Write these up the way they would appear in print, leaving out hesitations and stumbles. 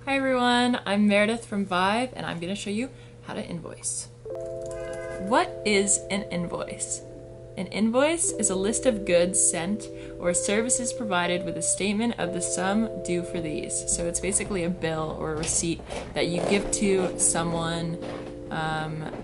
Hi everyone, I'm Meredith from Vive and I'm going to show you how to invoice. What is an invoice? An invoice is a list of goods sent or services provided with a statement of the sum due for these. So it's basically a bill or a receipt that you give to someone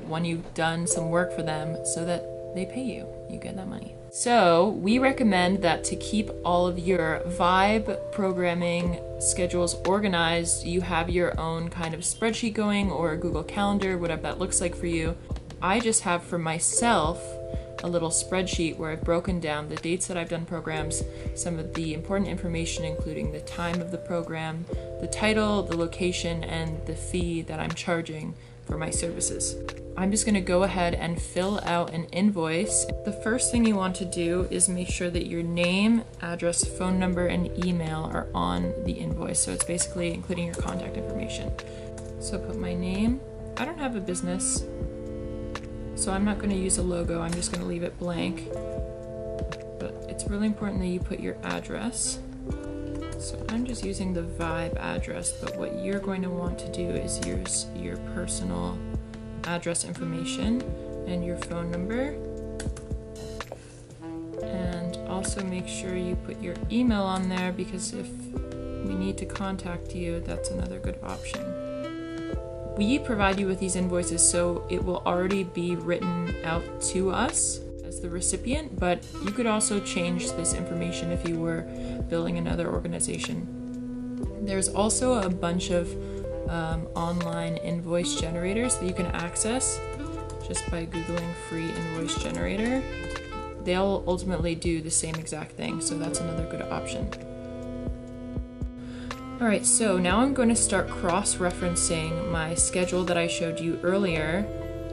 when you've done some work for them so that they pay you. You get that money. So we recommend that to keep all of your Vibe programming schedules organized, you have your own kind of spreadsheet going or a Google Calendar, whatever that looks like for you. I just have for myself a little spreadsheet where I've broken down the dates that I've done programs, some of the important information including the time of the program, the title, the location, and the fee that I'm charging for my services. I'm just going to go ahead and fill out an invoice. The first thing you want to do is make sure that your name, address, phone number, and email are on the invoice. So it's basically including your contact information. So put my name. I don't have a business, so I'm not going to use a logo. I'm just going to leave it blank. But it's really important that you put your address. So I'm just using the Vibe address, but what you're going to want to do is use your personal address information and your phone number, and also make sure you put your email on there because if we need to contact you, that's another good option. We provide you with these invoices so it will already be written out to us as the recipient, but you could also change this information if you were billing another organization. There's also a bunch of online invoice generators that you can access just by Googling free invoice generator. They'll ultimately do the same exact thing, so that's another good option. Alright, so now I'm going to start cross-referencing my schedule that I showed you earlier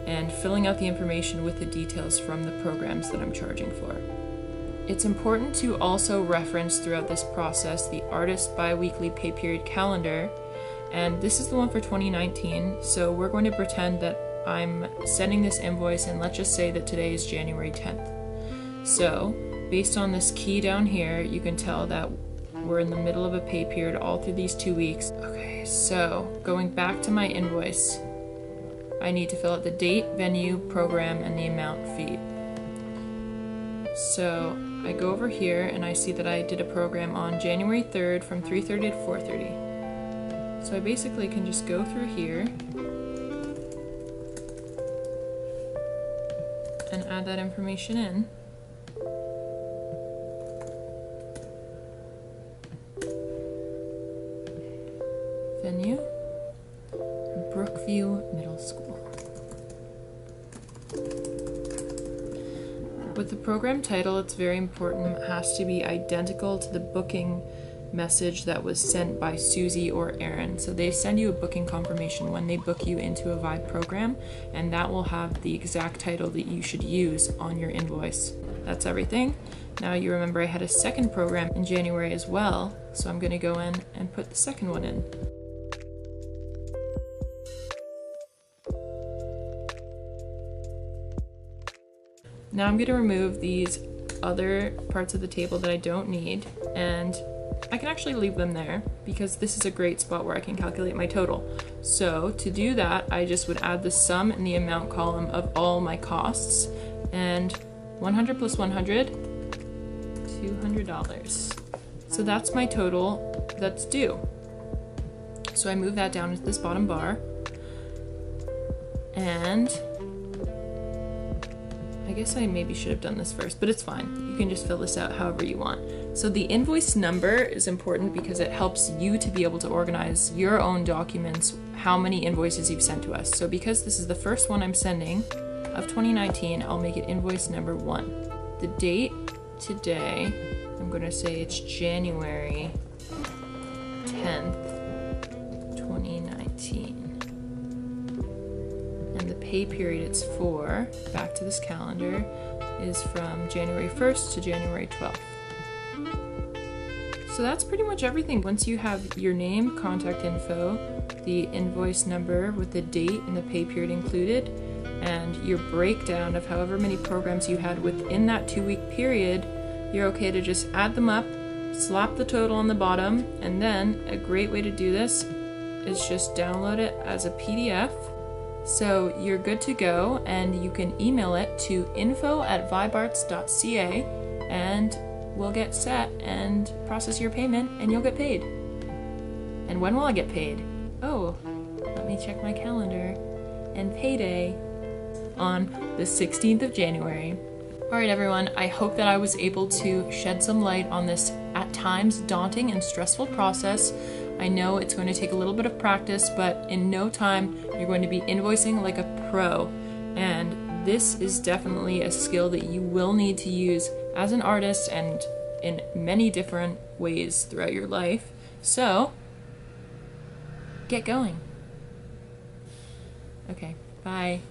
and filling out the information with the details from the programs that I'm charging for. It's important to also reference throughout this process the Artist Bi-Weekly Pay Period Calendar, and this is the one for 2019, so we're going to pretend that I'm sending this invoice, and let's just say that today is January 10th. So, based on this key down here, you can tell that we're in the middle of a pay period all through these 2 weeks. Okay, so going back to my invoice, I need to fill out the date, venue, program, and the amount fee. So I go over here and I see that I did a program on January 3rd from 3:30 to 4:30. So I basically can just go through here and add that information in. Venue, Brookview Middle School. With the program title, it's very important. It has to be identical to the booking message that was sent by Susie or Aaron. So they send you a booking confirmation when they book you into a Vibe program, and that will have the exact title that you should use on your invoice. That's everything. Now you remember I had a second program in January as well, so I'm going to go in and put the second one in. Now I'm going to remove these other parts of the table that I don't need, and I can actually leave them there because this is a great spot where I can calculate my total. So to do that, I just would add the sum in the amount column of all my costs, and 100 plus 100, $200. So that's my total that's due. So I move that down into this bottom bar, and I guess I maybe should have done this first, but it's fine. You can just fill this out however you want. So the invoice number is important because it helps you to be able to organize your own documents, how many invoices you've sent to us. So because this is the first one I'm sending of 2019, I'll make it invoice number 1. The date today, I'm going to say it's January 10th, 2019. And the pay period it's for, back to this calendar, is from January 1st to January 12th. So that's pretty much everything. Once you have your name, contact info, the invoice number with the date and the pay period included, and your breakdown of however many programs you had within that 2-week period, you're okay to just add them up, slap the total on the bottom, and then a great way to do this is just download it as a PDF. So you're good to go, and you can email it to info@vibearts.ca and we'll get set and process your payment and you'll get paid. And when will I get paid? Oh, let me check my calendar. And payday on the 16th of January. Alright everyone, I hope that I was able to shed some light on this at times daunting and stressful process. I know it's going to take a little bit of practice, but in no time you're going to be invoicing like a pro. And this is definitely a skill that you will need to use as an artist and in many different ways throughout your life. So, get going. Okay, bye.